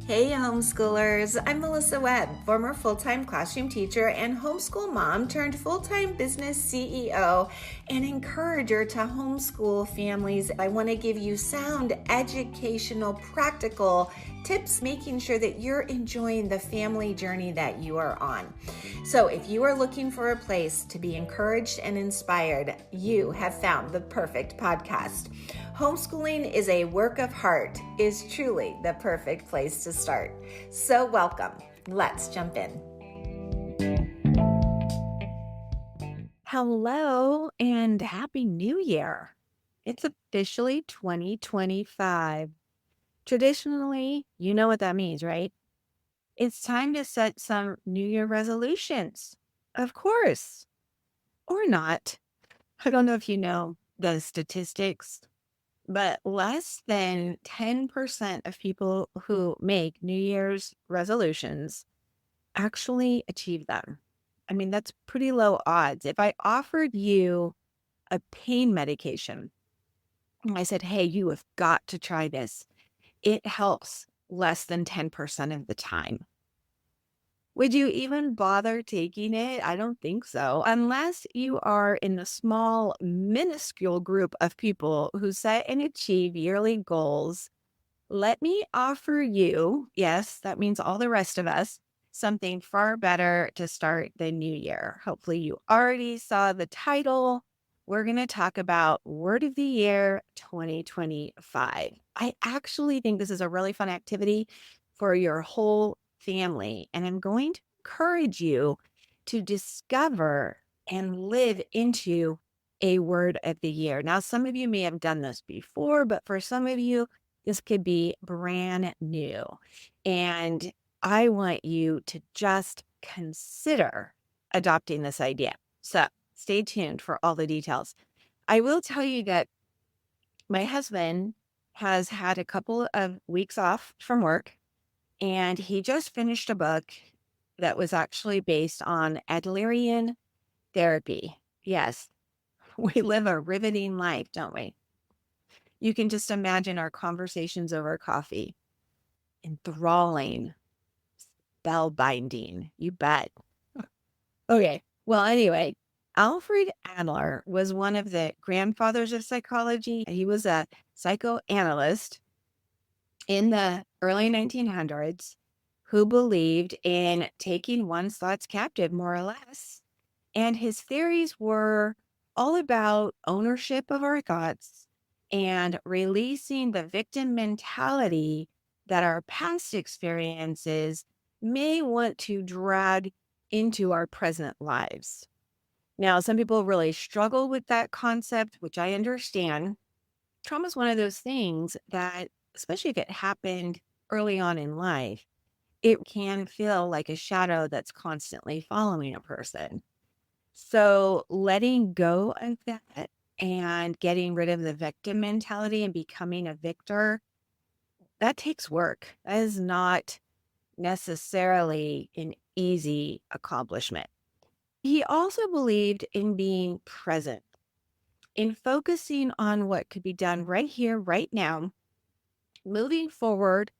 Hey homeschoolers, I'm Melissa Webb, former full-time classroom teacher and homeschool mom turned full-time business CEO and encourager to homeschool families. I want to give you sound, educational, practical tips, making sure that you're enjoying the family journey that you are on. So if you are looking for a place to be encouraged and inspired, you have found the perfect podcast. Homeschooling is a work of heart is truly the perfect place to start. So welcome. Let's jump in. Hello and Happy New Year. It's officially 2025. Traditionally, you know what that means, right? It's time to set some New Year resolutions. Of course, or not. I don't know if you know the statistics, but less than 10% of people who make New Year's resolutions actually achieve them. I mean, that's pretty low odds. If I offered you a pain medication, and I said, hey, you have got to try this, it helps less than 10% of the time. Would you even bother taking it? I don't think so. Unless you are in the small, minuscule group of people who set and achieve yearly goals. Let me offer you, yes, that means all the rest of us, something far better to start the new year. Hopefully, you already saw the title. We're going to talk about Word of the Year 2025. I actually think this is a really fun activity for your whole family, and I'm going to encourage you to discover and live into a word of the year. Now, some of you may have done this before, but for some of you, this could be brand new. And I want you to just consider adopting this idea. So stay tuned for all the details. I will tell you that my husband has had a couple of weeks off from work, and he just finished a book that was actually based on Adlerian therapy. Yes, we live a riveting life, don't we? You can just imagine our conversations over coffee. Enthralling, spellbinding. You bet. Okay. Well, anyway, Alfred Adler was one of the grandfathers of psychology. He was a psychoanalyst in the early 1900s who believed in taking one's thoughts captive, more or less. And his theories were all about ownership of our thoughts and releasing the victim mentality that our past experiences may want to drag into our present lives. Now, some people really struggle with that concept, which I understand. Trauma is one of those things that, especially if it happened early on in life, it can feel like a shadow that's constantly following a person. So letting go of that and getting rid of the victim mentality and becoming a victor, that takes work. That is not necessarily an easy accomplishment. He also believed in being present, in focusing on what could be done right here, right now, moving forward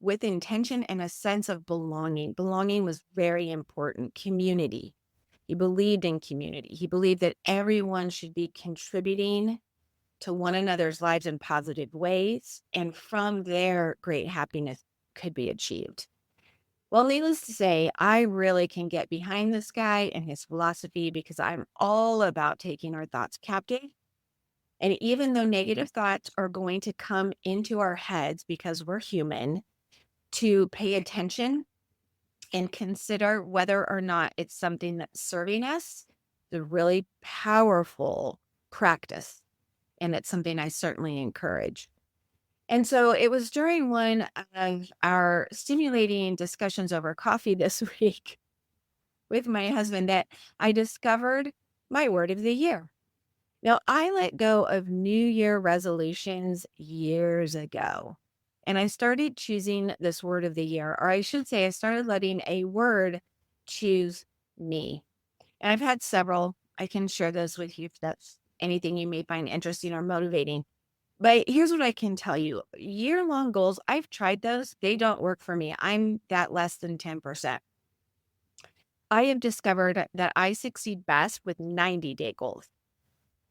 with intention and a sense of belonging. Belonging was very important. Community. He believed in community. He believed that everyone should be contributing to one another's lives in positive ways. And from there, great happiness could be achieved. Well, needless to say, I really can get behind this guy and his philosophy because I'm all about taking our thoughts captive. And even though negative thoughts are going to come into our heads because we're human, to pay attention and consider whether or not it's something that's serving us, is a really powerful practice. And it's something I certainly encourage. And so it was during one of our stimulating discussions over coffee this week with my husband that I discovered my word of the year. Now, I let go of New Year resolutions years ago, and I started choosing this word of the year, or I should say, I started letting a word choose me. And I've had several. I can share those with you if that's anything you may find interesting or motivating. But here's what I can tell you. Year-long goals, I've tried those. They don't work for me. I'm that less than 10%. I have discovered that I succeed best with 90-day goals.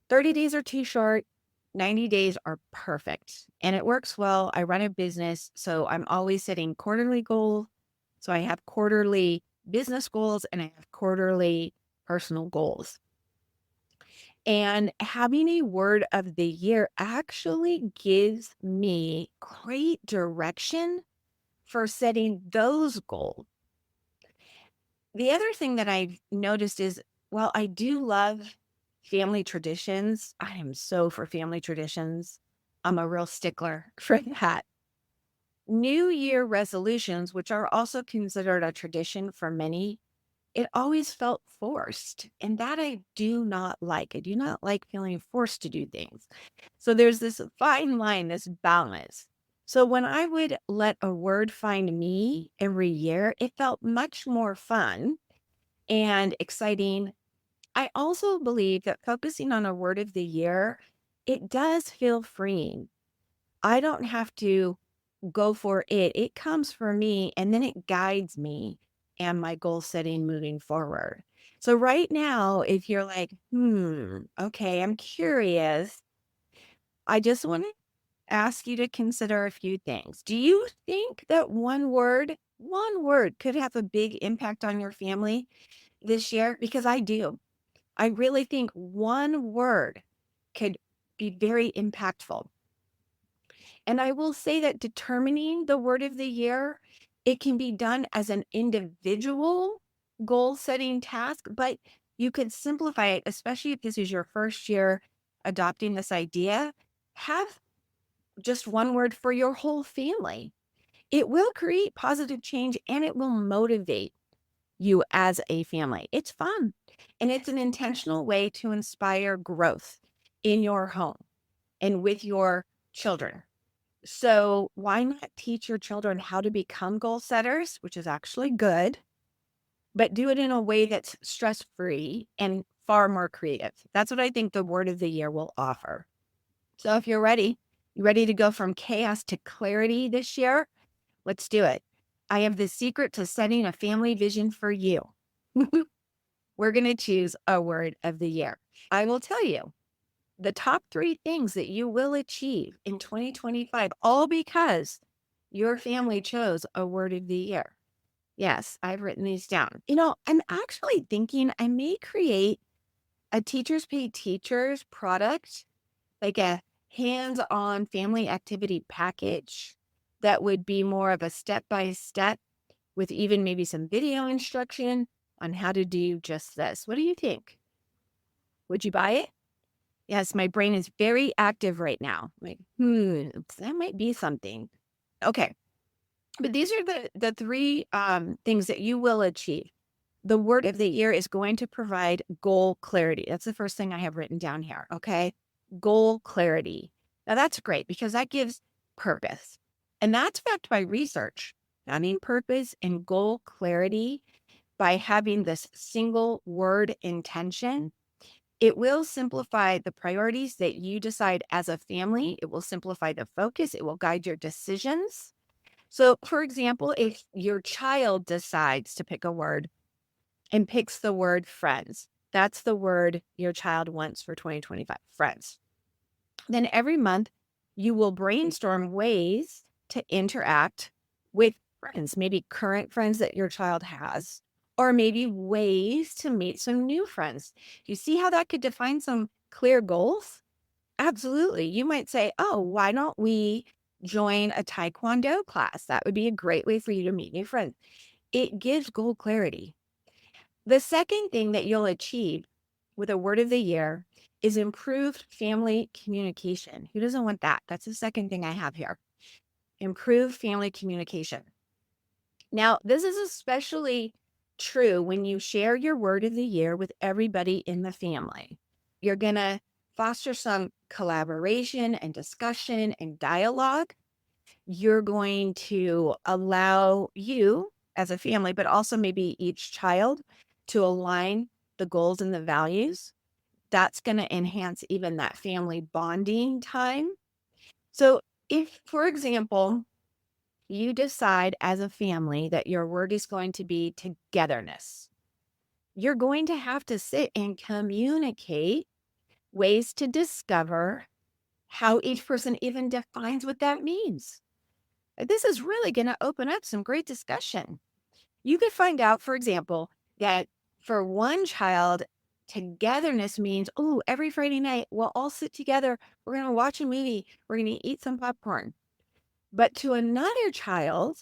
30 days are too short. 90 days are perfect. And it works well. I run a business, so I'm always setting quarterly goals. So I have quarterly business goals and I have quarterly personal goals. And having a word of the year actually gives me great direction for setting those goals. The other thing that I've noticed is, while I do love family traditions, I am so for family traditions. I'm a real stickler for that. New Year resolutions, which are also considered a tradition for many, it always felt forced. And that I do not like. I do not like feeling forced to do things. So there's this fine line, this balance. So when I would let a word find me every year, it felt much more fun and exciting. I also believe that focusing on a word of the year, it does feel freeing. I don't have to go for it. It comes for me and then it guides me and my goal setting moving forward. So right now, if you're like, okay, I'm curious, I just want to ask you to consider a few things. Do you think that one word could have a big impact on your family this year? Because I do. I really think one word could be very impactful. And I will say that determining the word of the year, it can be done as an individual goal setting task, but you could simplify it, especially if this is your first year adopting this idea. Have just one word for your whole family. It will create positive change and it will motivate you as a family. It's fun and it's an intentional way to inspire growth in your home and with your children. So, why not teach your children how to become goal setters, which is actually good, but do it in a way that's stress free and far more creative? That's what I think the word of the year will offer. So, if you're ready, you ready to go from chaos to clarity this year? Let's do it. I have the secret to setting a family vision for you. We're going to choose a word of the year. I will tell you the top 3 things that you will achieve in 2025, all because your family chose a word of the year. Yes, I've written these down. I'm actually thinking I may create a Teachers Pay Teachers product, like a hands-on family activity package that would be more of a step-by-step with even maybe some video instruction on how to do just this. What do you think? Would you buy it? Yes, my brain is very active right now. Like, that might be something. Okay. But these are the 3 things that you will achieve. The word of the year is going to provide goal clarity. That's the first thing I have written down here. Okay. Goal clarity. Now that's great because that gives purpose. And that's backed by research. I mean, purpose and goal clarity by having this single word intention, it will simplify the priorities that you decide as a family. It will simplify the focus. It will guide your decisions. So, for example, if your child decides to pick a word and picks the word friends, that's the word your child wants for 2025, friends. Then every month, you will brainstorm ways to interact with friends, maybe current friends that your child has, or maybe ways to meet some new friends. You see how that could define some clear goals? Absolutely. You might say, oh, why don't we join a Taekwondo class? That would be a great way for you to meet new friends. It gives goal clarity. The second thing that you'll achieve with a word of the year is improved family communication. Who doesn't want that? That's the second thing I have here. Improved family communication. Now, this is especially true when you share your word of the year with everybody in the family. You're going to foster some collaboration and discussion and dialogue. You're going to allow you as a family, but also maybe each child to align the goals and the values. That's going to enhance even that family bonding time. So if, for example, you decide as a family that your word is going to be togetherness, you're going to have to sit and communicate ways to discover how each person even defines what that means. This is really going to open up some great discussion. You could find out, for example, that for one child, togetherness means, oh, every Friday night, we'll all sit together. We're going to watch a movie. We're going to eat some popcorn. But to another child,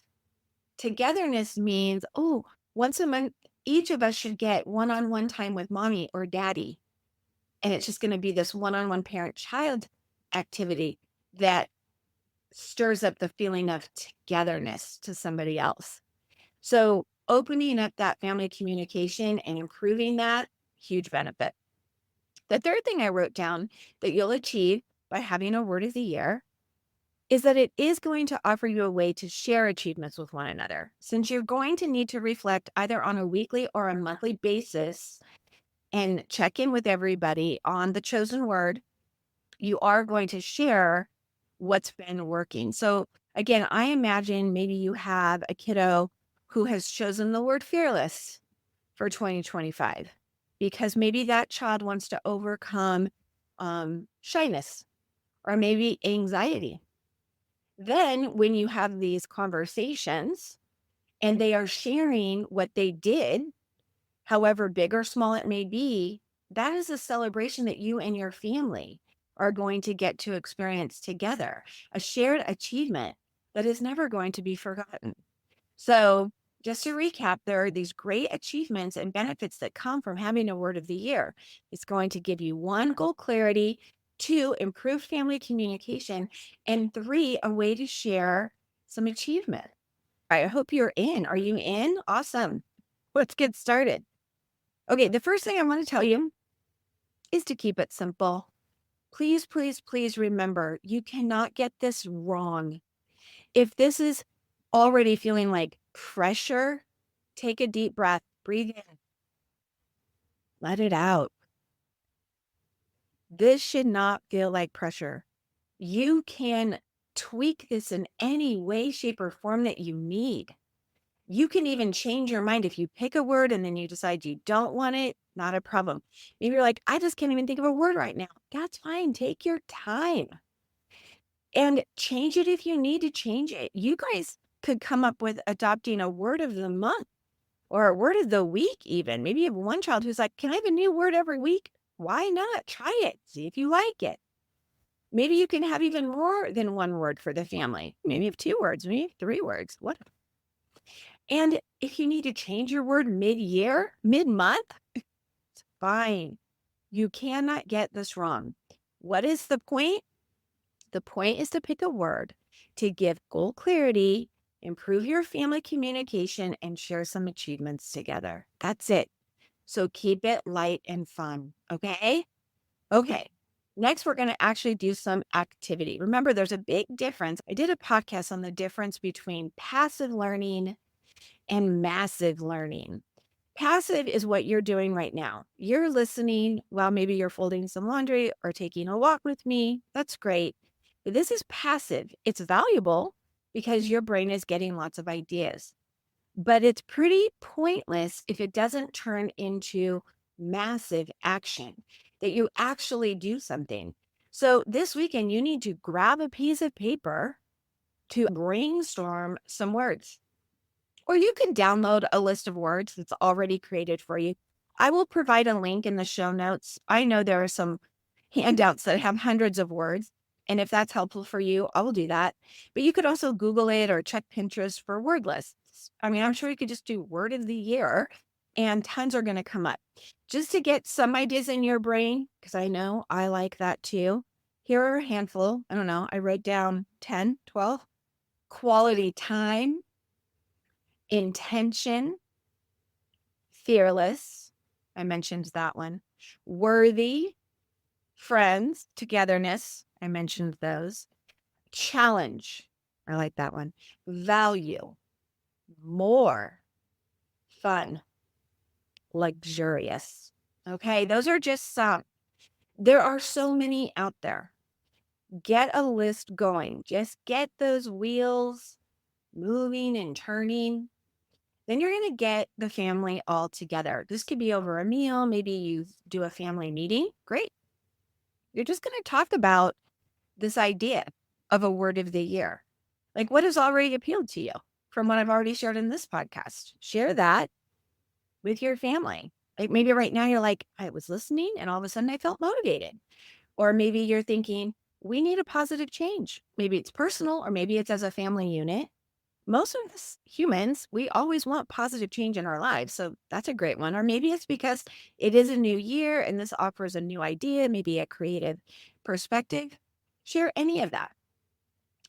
togetherness means, oh, once a month, each of us should get one on one time with mommy or daddy. And it's just going to be this one on one parent child activity that stirs up the feeling of togetherness to somebody else. So opening up that family communication and improving that, huge benefit. The third thing I wrote down that you'll achieve by having a word of the year is that it is going to offer you a way to share achievements with one another. Since you're going to need to reflect either on a weekly or a monthly basis and check in with everybody on the chosen word, you are going to share what's been working. So again, I imagine maybe you have a kiddo who has chosen the word fearless for 2025 because maybe that child wants to overcome shyness or maybe anxiety. Then when you have these conversations and they are sharing what they did, however big or small it may be, that is a celebration that you and your family are going to get to experience together, a shared achievement that is never going to be forgotten. So, just to recap, there are these great achievements and benefits that come from having a word of the year. It's going to give you one, goal clarity, two, improved family communication, and three, a way to share some achievement. I hope you're in. Are you in? Awesome. Let's get started. Okay, the first thing I want to tell you is to keep it simple. Please, please, please remember you cannot get this wrong. If this is already feeling like pressure, take a deep breath, breathe in, let it out. This should not feel like pressure. You can tweak this in any way, shape, or form that you need. You can even change your mind if you pick a word and then you decide you don't want it, not a problem. Maybe you're like, I just can't even think of a word right now. That's fine. Take your time and change it if you need to change it. You guys could come up with adopting a word of the month or a word of the week, even. Maybe you have one child who's like, can I have a new word every week? Why not? Try it. See if you like it. Maybe you can have even more than one word for the family. Maybe you have two words, maybe you have three words. What? And if you need to change your word mid-year, mid-month, it's fine. You cannot get this wrong. What is the point? The point is to pick a word to give goal clarity, improve your family communication, and share some achievements together. That's it. So keep it light and fun. Okay? Okay. Next, we're going to actually do some activity. Remember, there's a big difference. I did a podcast on the difference between passive learning and massive learning. Passive is what you're doing right now. You're listening while maybe you're folding some laundry or taking a walk with me. That's great. But this is passive. It's valuable because your brain is getting lots of ideas. But it's pretty pointless if it doesn't turn into massive action, that you actually do something. So this weekend, you need to grab a piece of paper to brainstorm some words. Or you can download a list of words that's already created for you. I will provide a link in the show notes. I know there are some handouts that have hundreds of words. And if that's helpful for you, I will do that. But you could also Google it or check Pinterest for word lists. I mean, I'm sure you could just do word of the year and tons are going to come up. Just to get some ideas in your brain, because I know I like that too. Here are a handful. I don't know. I wrote down 10, 12. Quality time, intention, fearless. I mentioned that one. Worthy, friends, togetherness. I mentioned those. Challenge. I like that one. Value, more, fun, luxurious. Okay, those are just some. There are so many out there. Get a list going. Just get those wheels moving and turning. Then you're going to get the family all together. This could be over a meal. Maybe you do a family meeting. Great. You're just going to talk about this idea of a word of the year. Like, what has already appealed to you from what I've already shared in this podcast? Share that with your family. Like, maybe right now you're like, I was listening and all of a sudden I felt motivated. Or maybe you're thinking, we need a positive change. Maybe it's personal or maybe it's as a family unit. Most of us humans, we always want positive change in our lives. So that's a great one. Or maybe it's because it is a new year and this offers a new idea, maybe a creative perspective. Share any of that.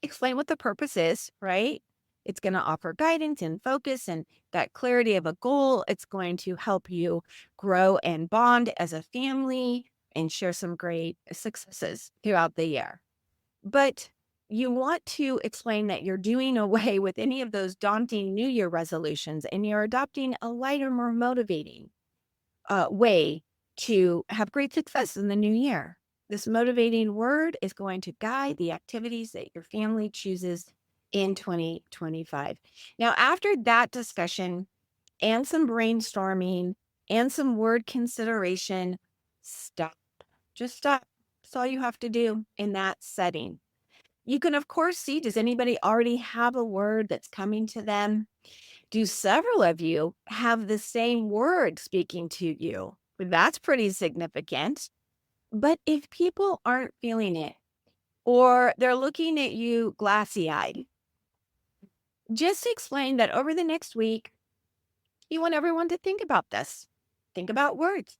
Explain what the purpose is, right? It's going to offer guidance and focus and that clarity of a goal. It's going to help you grow and bond as a family and share some great successes throughout the year. But you want to explain that you're doing away with any of those daunting New Year resolutions and you're adopting a lighter, more motivating way to have great success in the new year. This motivating word is going to guide the activities that your family chooses in 2025. Now, after that discussion and some brainstorming and some word consideration, stop. Just stop. That's all you have to do in that setting. You can, of course, see, does anybody already have a word that's coming to them? Do several of you have the same word speaking to you? That's pretty significant. But if people aren't feeling it or they're looking at you glassy eyed, just explain that over the next week, you want everyone to think about this. Think about words.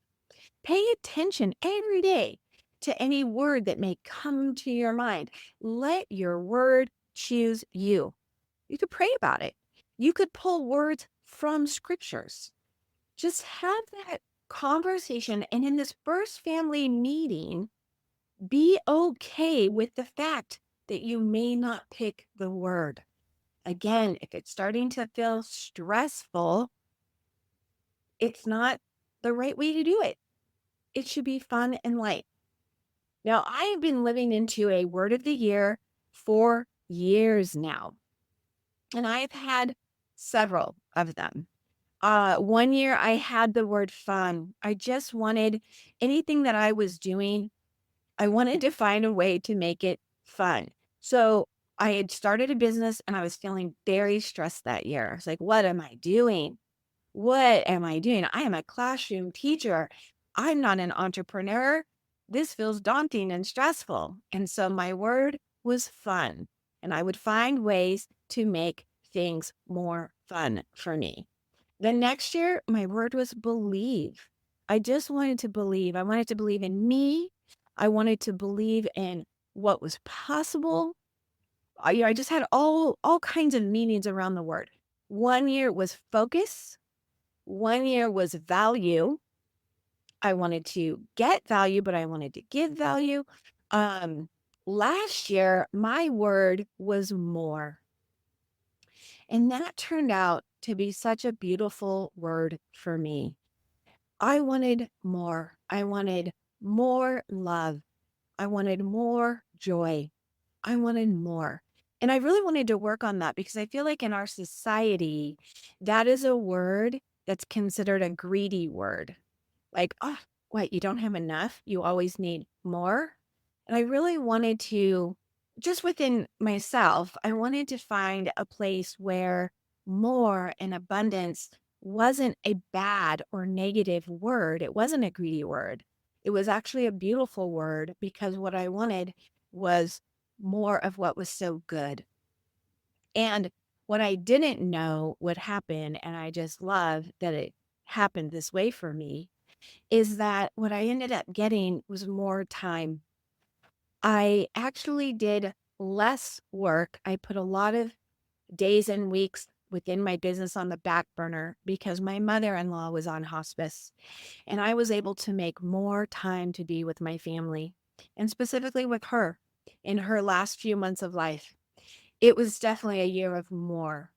Pay attention every day to any word that may come to your mind. Let your word choose you. You could pray about it. You could pull words from scriptures. Just have that conversation. And in this first family meeting, be okay with the fact that you may not pick the word. Again, if it's starting to feel stressful, it's not the right way to do it. It should be fun and light. Now, I have been living into a word of the year for years now, and I've had several of them. One year I had the word fun. I just wanted anything that I was doing, I wanted to find a way to make it fun. So I had started a business and I was feeling very stressed that year. I was like, what am I doing? What am I doing? I am a classroom teacher. I'm not an entrepreneur. This feels daunting and stressful. And so my word was fun. And I would find ways to make things more fun for me. The next year, my word was believe. I just wanted to believe. I wanted to believe in me. I wanted to believe in what was possible. I just had all kinds of meanings around the word. One year was focus. One year was value. I wanted to get value, but I wanted to give value. Um, Last year, my word was more. And that turned out to be such a beautiful word for me. I wanted more. I wanted more love. I wanted more joy. I wanted more. And I really wanted to work on that because I feel like in our society, that is a word that's considered a greedy word. Like, oh, what, you don't have enough? You always need more? And I really wanted to, just within myself, I wanted to find a place where more and abundance wasn't a bad or negative word. It wasn't a greedy word. It was actually a beautiful word because what I wanted was more of what was so good. And what I didn't know would happen, and I just love that it happened this way for me, is that what I ended up getting was more time. I actually did less work. I put a lot of days and weeks within my business on the back burner because my mother-in-law was on hospice, and I was able to make more time to be with my family and specifically with her in her last few months of life. It was definitely a year of more.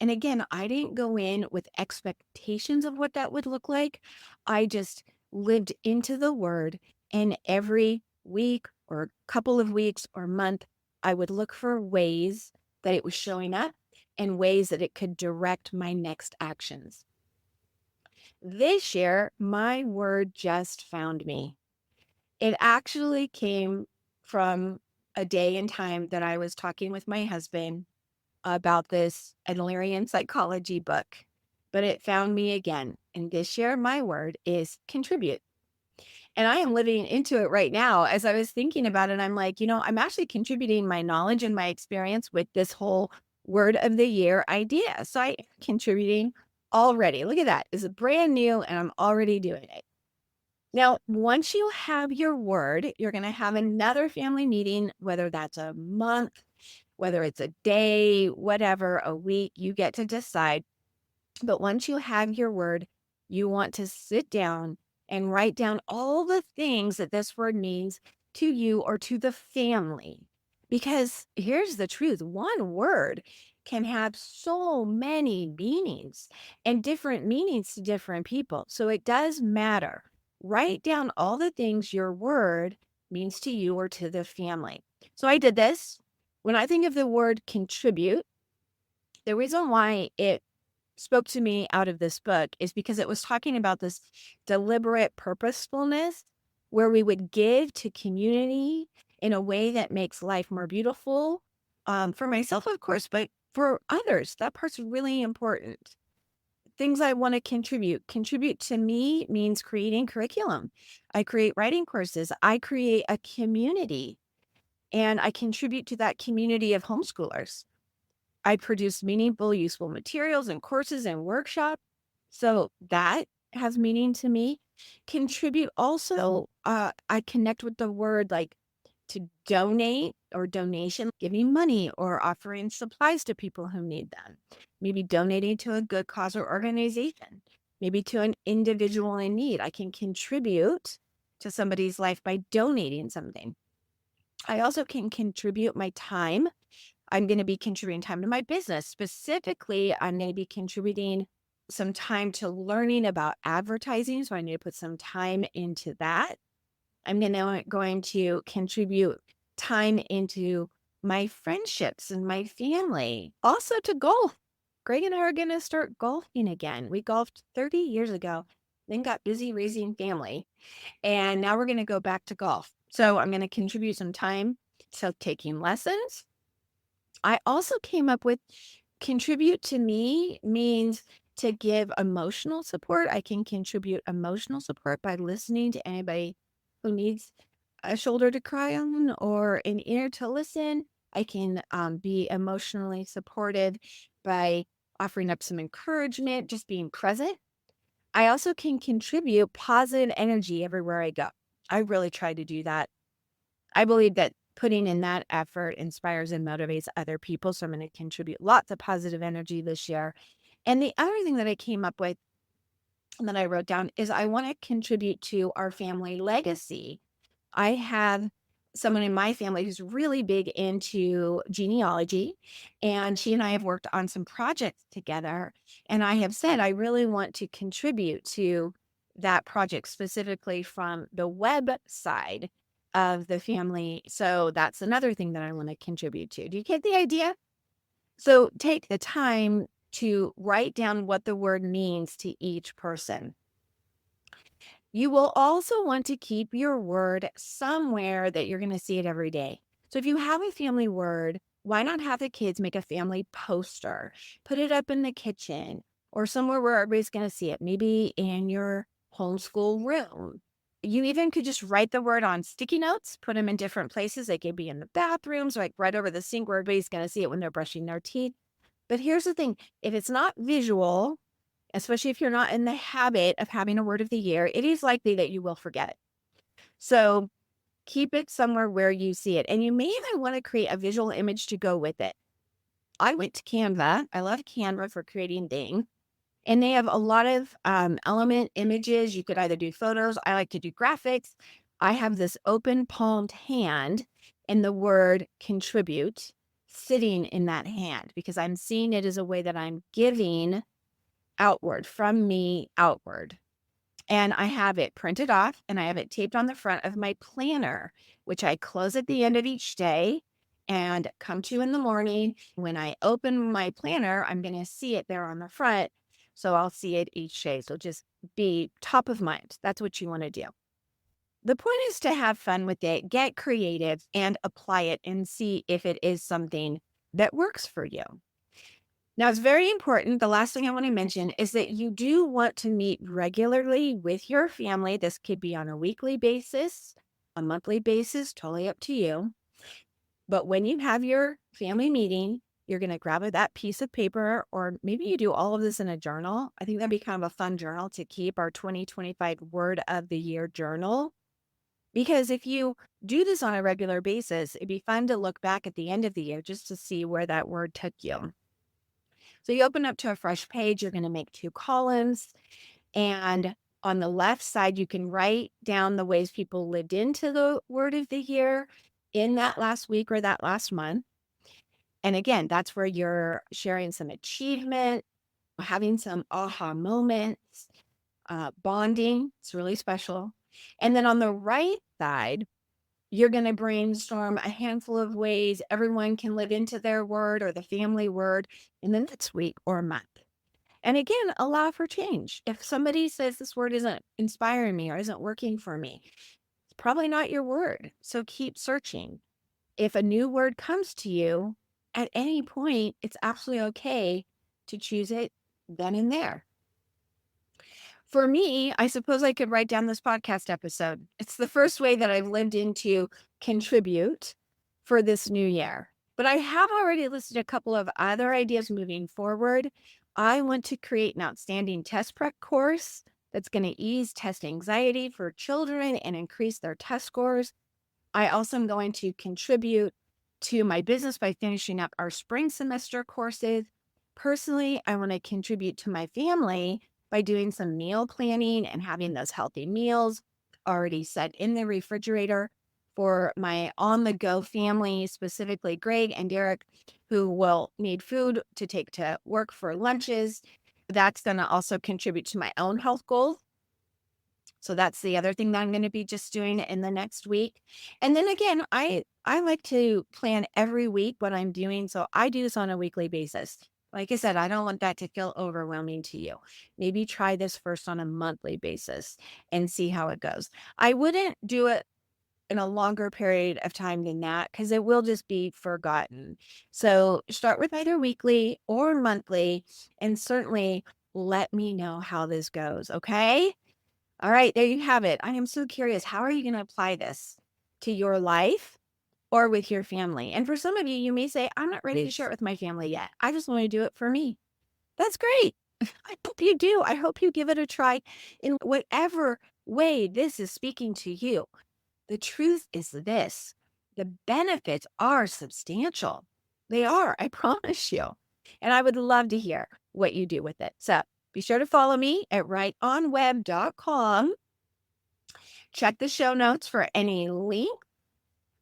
And again, I didn't go in with expectations of what that would look like. I just lived into the word, and every week or a couple of weeks or month, I would look for ways that it was showing up and ways that it could direct my next actions. This year, my word just found me. It actually came from a day and time that I was talking with my husband about this Adlerian psychology book, but it found me again. And this year, my word is contribute. And I am living into it right now. As I was thinking about it, I'm like, I'm actually contributing my knowledge and my experience with this whole word of the year idea. So I am contributing already. Look at that. It's brand new and I'm already doing it. Now, once you have your word, you're going to have another family meeting, whether that's a month, whether it's a day, whatever, a week, you get to decide. But once you have your word, you want to sit down and write down all the things that this word means to you or to the family. Because here's the truth, one word can have so many meanings and different meanings to different people. So it does matter. Write down all the things your word means to you or to the family. So I did this. When I think of the word contribute, the reason why it spoke to me out of this book is because it was talking about this deliberate purposefulness where we would give to community in a way that makes life more beautiful, for myself, of course, but for others. That part's really important. Things I want to contribute. Contribute to me means creating curriculum. I create writing courses. I create a community and I contribute to that community of homeschoolers. I produce meaningful, useful materials and courses and workshops. So that has meaning to me. Contribute also, I connect with the word like to donate or donation, giving money or offering supplies to people who need them. Maybe donating to a good cause or organization, maybe to an individual in need. I can contribute to somebody's life by donating something. I also can contribute my time. I'm going to be contributing time to my business. Specifically, I'm going to be contributing some time to learning about advertising. So I need to put some time into that. I'm going to contribute time into my friendships and my family. Also to golf. Greg and I are going to start golfing again. We golfed 30 years ago, then got busy raising family. And now we're going to go back to golf. So I'm going to contribute some time to taking lessons. I also came up with contribute to me means to give emotional support. I can contribute emotional support by listening to anybody who needs a shoulder to cry on or an ear to listen. I can be emotionally supported by offering up some encouragement, just being present. I also can contribute positive energy everywhere I go. I really try to do that. I believe that putting in that effort inspires and motivates other people. So I'm going to contribute lots of positive energy this year. And the other thing that I came up with and that I wrote down is I want to contribute to our family legacy. I have someone in my family who's really big into genealogy, and she and I have worked on some projects together. And I have said I really want to contribute to that project specifically from the web side of the family. So that's another thing that I want to contribute to. Do you get the idea? So take the time to write down what the word means to each person. You will also want to keep your word somewhere that you're going to see it every day. So if you have a family word, why not have the kids make a family poster, put it up in the kitchen or somewhere where everybody's going to see it, maybe in your homeschool room. You even could just write the word on sticky notes, put them in different places. They could be in the bathrooms, like right over the sink where everybody's going to see it when they're brushing their teeth. But here's the thing, if it's not visual, especially if you're not in the habit of having a word of the year, it is likely that you will forget it. So keep it somewhere where you see it. And you may even want to create a visual image to go with it. I went to Canva. I love Canva for creating things. And they have a lot of element images. You could either do photos. I like to do graphics. I have this open palmed hand and the word contribute sitting in that hand because I'm seeing it as a way that I'm giving outward, from me outward. And I have it printed off and I have it taped on the front of my planner, which I close at the end of each day and come to in the morning. When I open my planner, I'm going to see it there on the front. So I'll see it each day. So just be top of mind. That's what you want to do. The point is to have fun with it, get creative, and apply it and see if it is something that works for you. Now, it's very important. The last thing I want to mention is that you do want to meet regularly with your family. This could be on a weekly basis, a monthly basis, totally up to you. But when you have your family meeting, you're going to grab that piece of paper, or maybe you do all of this in a journal. I think that'd be kind of a fun journal to keep, our 2025 Word of the Year journal. Because if you do this on a regular basis, it'd be fun to look back at the end of the year just to see where that word took you. So you open up to a fresh page, you're going to make 2 columns. And on the left side, you can write down the ways people lived into the word of the year in that last week or that last month. And again, that's where you're sharing some achievement, having some aha moments, bonding. It's really special. And then on the right side, you're going to brainstorm a handful of ways everyone can live into their word or the family word in the next week or month. And again, allow for change. If somebody says this word isn't inspiring me or isn't working for me, it's probably not your word. So keep searching. If a new word comes to you at any point, it's absolutely okay to choose it then and there. For me, I suppose I could write down this podcast episode. It's the first way that I've lived in to contribute for this new year. But I have already listed a couple of other ideas moving forward. I want to create an outstanding test prep course that's going to ease test anxiety for children and increase their test scores. I also am going to contribute to my business by finishing up our spring semester courses. Personally, I want to contribute to my family by doing some meal planning and having those healthy meals already set in the refrigerator for my on-the-go family, specifically Greg and Derek, who will need food to take to work for lunches. That's going to also contribute to my own health goals. So that's the other thing that I'm going to be just doing in the next week. And then again, I like to plan every week what I'm doing. So I do this on a weekly basis. Like I said, I don't want that to feel overwhelming to you. Maybe try this first on a monthly basis and see how it goes. I wouldn't do it in a longer period of time than that because it will just be forgotten. So start with either weekly or monthly, and certainly let me know how this goes. Okay. All right, there you have it. I am so curious. How are you going to apply this to your life or with your family? And for some of you, you may say, I'm not ready to share it with my family yet. I just want to do it for me. That's great. I hope you do. I hope you give it a try in whatever way this is speaking to you. The truth is this: the benefits are substantial. They are, I promise you. And I would love to hear what you do with it. So be sure to follow me at writeonweb.com. Check the show notes for any links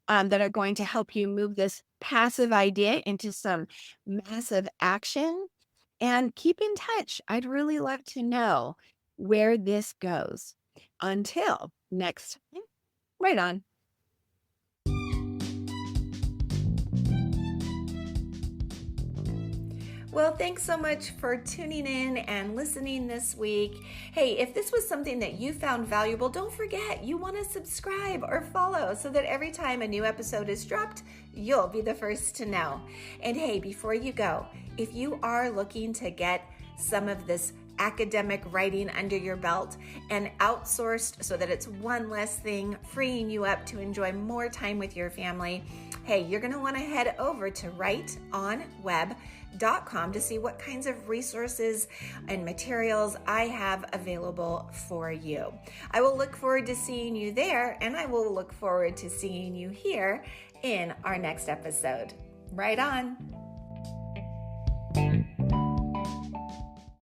that are going to help you move this passive idea into some massive action. And keep in touch. I'd really love to know where this goes. Until next time, right on. Well, thanks so much for tuning in and listening this week. Hey, if this was something that you found valuable, don't forget you want to subscribe or follow so that every time a new episode is dropped, you'll be the first to know. And hey, before you go, if you are looking to get some of this academic writing under your belt and outsourced so that it's one less thing freeing you up to enjoy more time with your family, hey, you're going to want to head over to writeonweb.com to see what kinds of resources and materials I have available for you. I will look forward to seeing you there, and I will look forward to seeing you here in our next episode. Right on.